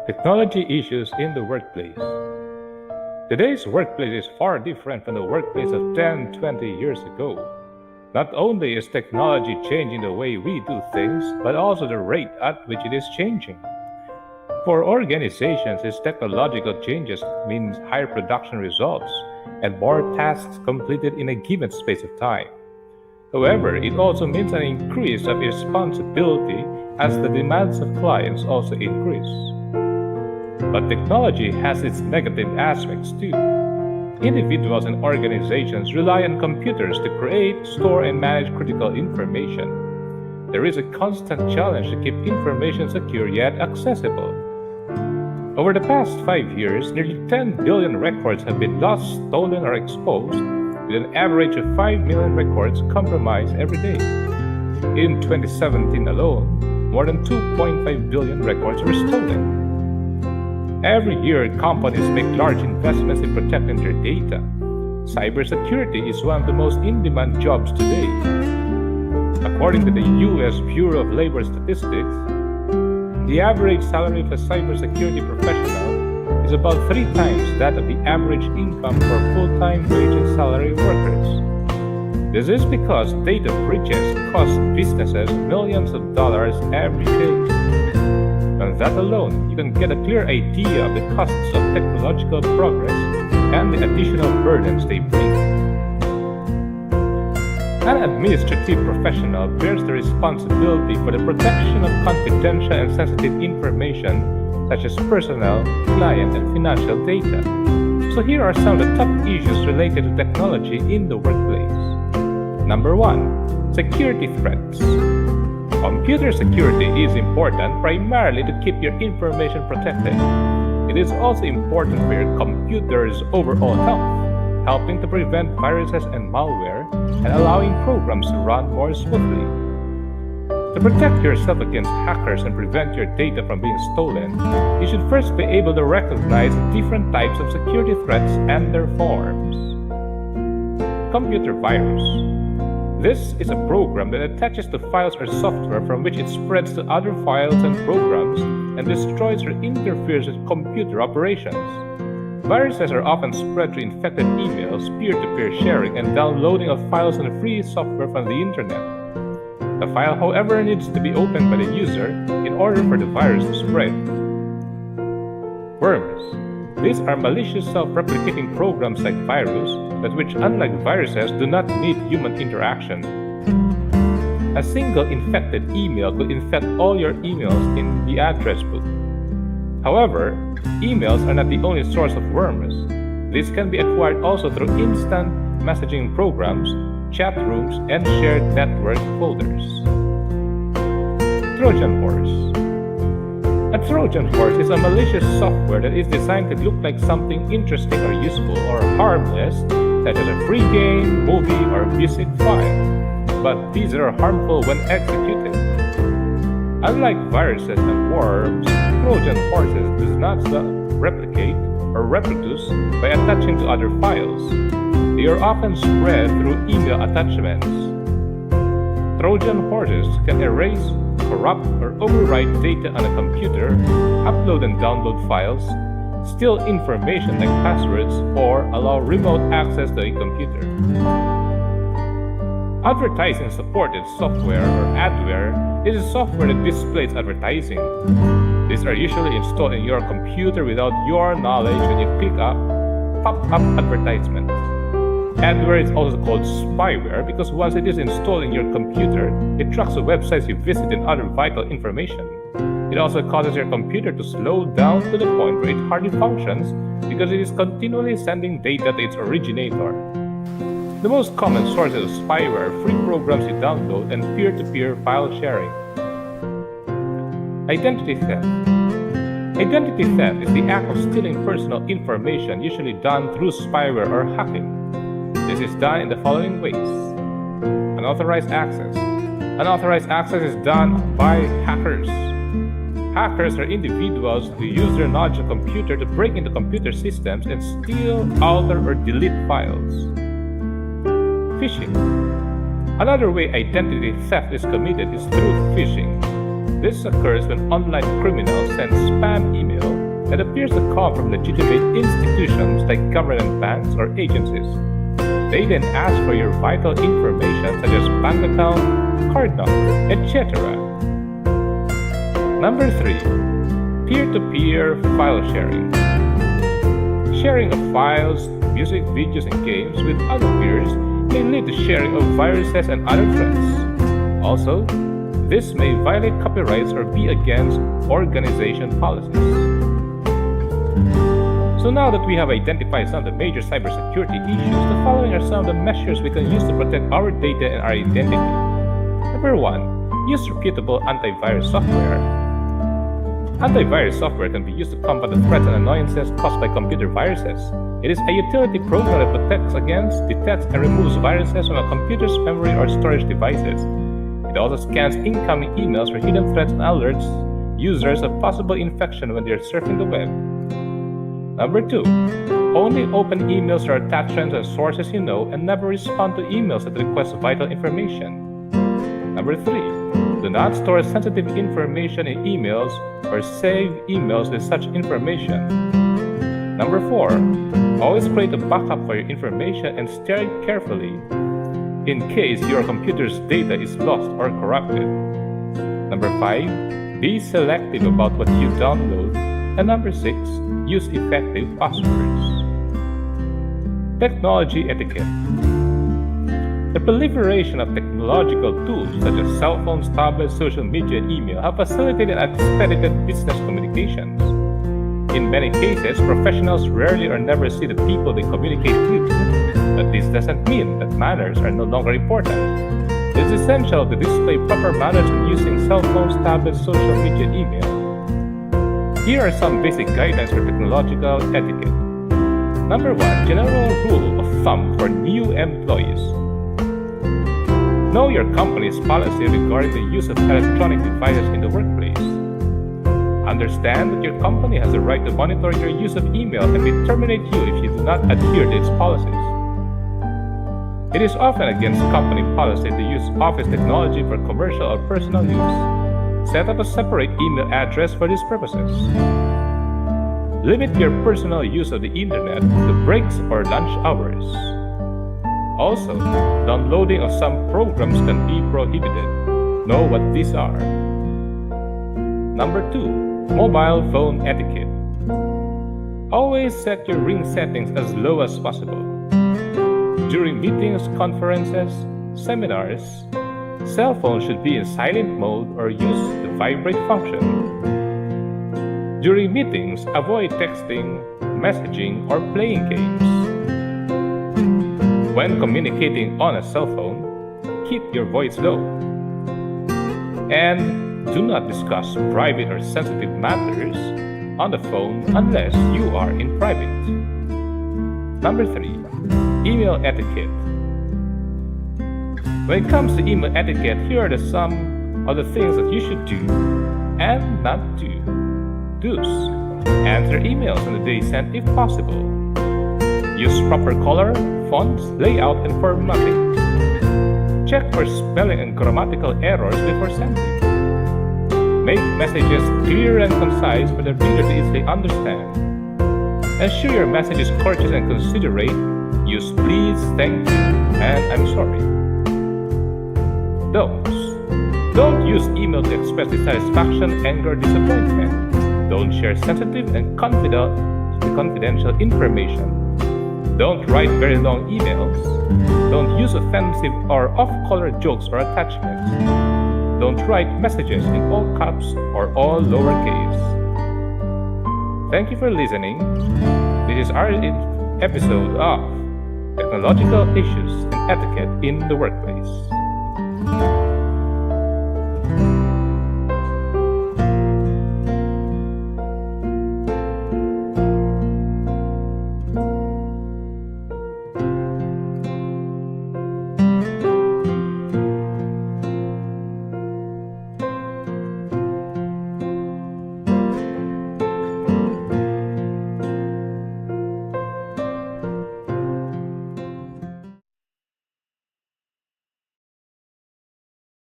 Technology issues in the workplace. Today's workplace is far different from the workplace of 10, 20 years ago. Not only is technology changing the way we do things, but also the rate at which it is changing. For organizations, these technological changes means higher production results and more tasks completed in a given space of time. However, it also means an increase of responsibility as the demands of clients also increase. But technology has its negative aspects too. Individuals and organizations rely on computers to create, store, and manage critical information. There is a constant challenge to keep information secure yet accessible. Over the past 5 years, nearly 10 billion records have been lost, stolen, or exposed, with an average of 5 million records compromised every day. In 2017 alone, more than 2.5 billion records were stolen. Every year, companies make large investments in protecting their data. Cybersecurity is one of the most in-demand jobs today. According to the U.S. Bureau of Labor Statistics, the average salary of a cybersecurity professional is about 3 times that of the average income for full-time wage and salary workers. This is because data breaches cost businesses millions of dollars every day. On that alone, you can get a clear idea of the costs of technological progress and the additional burdens they bring. An administrative professional bears the responsibility for the protection of confidential and sensitive information such as personnel, client, and financial data. So here are some of the top issues related to technology in the workplace. Number 1. Security threats. Computer security is important primarily to keep your information protected. It is also important for your computer's overall health, helping to prevent viruses and malware and allowing programs to run more smoothly. To protect yourself against hackers and prevent your data from being stolen, you should first be able to recognize different types of security threats and their forms. Computer virus. This is a program that attaches to files or software from which it spreads to other files and programs and destroys or interferes with computer operations. Viruses are often spread through infected emails, peer-to-peer sharing, and downloading of files and free software from the internet. The file, however, needs to be opened by the user in order for the virus to spread. Worms. These are malicious self-replicating programs like virus, but which, unlike viruses, do not need human interaction. A single infected email could infect all your emails in the address book. However, emails are not the only source of worms. These can be acquired also through instant messaging programs, chat rooms, and shared network folders. Trojan horse. A Trojan horse is a malicious software that is designed to look like something interesting or useful or harmless, such as a free game, movie, or music file. But these are harmful when executed. Unlike viruses and worms, Trojan horses do not replicate or reproduce by attaching to other files. They are often spread through email attachments. Trojan horses can erase, corrupt, or overwrite data on a computer, upload and download files, steal information like passwords, or allow remote access to a computer. Advertising-supported software or adware is a software that displays advertising. These are usually installed in your computer without your knowledge when you click a pop-up advertisement. Adware is also called spyware because once it is installed in your computer, it tracks the websites you visit and other vital information. It also causes your computer to slow down to the point where it hardly functions because it is continually sending data to its originator. The most common sources of spyware are free programs you download and peer-to-peer file sharing. Identity theft. Identity theft is the act of stealing personal information, usually done through spyware or hacking. This is done in the following ways. Unauthorized access. Unauthorized access is done by hackers. Hackers are individuals who use their knowledge of computer to break into computer systems and steal, alter, or delete files. Phishing. Another way identity theft is committed is through phishing. This occurs when online criminals send spam email that appears to come from legitimate institutions like government banks or agencies. They then ask for your vital information such as bank account, card number, etc. Number 3. Peer-to-peer file sharing. Sharing of files, music, videos, and games with other peers may lead to sharing of viruses and other threats. Also, this may violate copyrights or be against organization policies. So now that we have identified some of the major cybersecurity issues, the following are some of the measures we can use to protect our data and our identity. Number 1. Use reputable antivirus software. Antivirus software can be used to combat the threats and annoyances caused by computer viruses. It is a utility program that protects against, detects, and removes viruses from a computer's memory or storage devices. It also scans incoming emails for hidden threats and alerts users of possible infection when they are surfing the web. Number 2. Only open emails or attachments and sources you know and never respond to emails that request vital information. Number 3. Do not store sensitive information in emails or save emails with such information. Number 4. Always create a backup for your information and store it carefully in case your computer's data is lost or corrupted. Number 5. Be selective about what you download. And number 6. Use effective passwords. Technology etiquette. The proliferation of technological tools such as cell phones, tablets, social media, and email have facilitated and expedited business communications. In many cases, professionals rarely or never see the people they communicate with, but this doesn't mean that manners are no longer important. It is essential to display proper manners when using cell phones, tablets, social media, and email. Here are some basic guidelines for technological etiquette. Number 1. General rule of thumb for new employees. Know your company's policy regarding the use of electronic devices in the workplace. Understand that your company has the right to monitor your use of email and may terminate you if you do not adhere to its policies. It is often against company policy to use office technology for commercial or personal use. Set up a separate email address for these purposes. Limit your personal use of the internet to breaks or lunch hours. Also, downloading of some programs can be prohibited. Know what these are. Number 2. Mobile phone etiquette. Always set your ring settings as low as possible. During meetings, conferences, seminars, cell phones should be in silent mode or use the vibrate function. During meetings, avoid texting, messaging, or playing games. When communicating on a cell phone, keep your voice low. And do not discuss private or sensitive matters on the phone unless you are in private. Number 3. Email etiquette. When it comes to email etiquette, here are some of the things that you should do and not do. Do's. Answer emails on the day sent if possible. Use proper color, fonts, layout, and formatting. Check for spelling and grammatical errors before sending. Make messages clear and concise for the reader to easily understand. Ensure your message is courteous and considerate. Use please, thank you, and I'm sorry. Don'ts. Don't use email to express dissatisfaction, anger, or disappointment. Don't share sensitive and confidential information. Don't write very long emails. Don't use offensive or off-color jokes or attachments. Don't write messages in all caps or all lowercase. Thank you for listening. This is our episode of Technological Issues and Etiquette in the Workplace.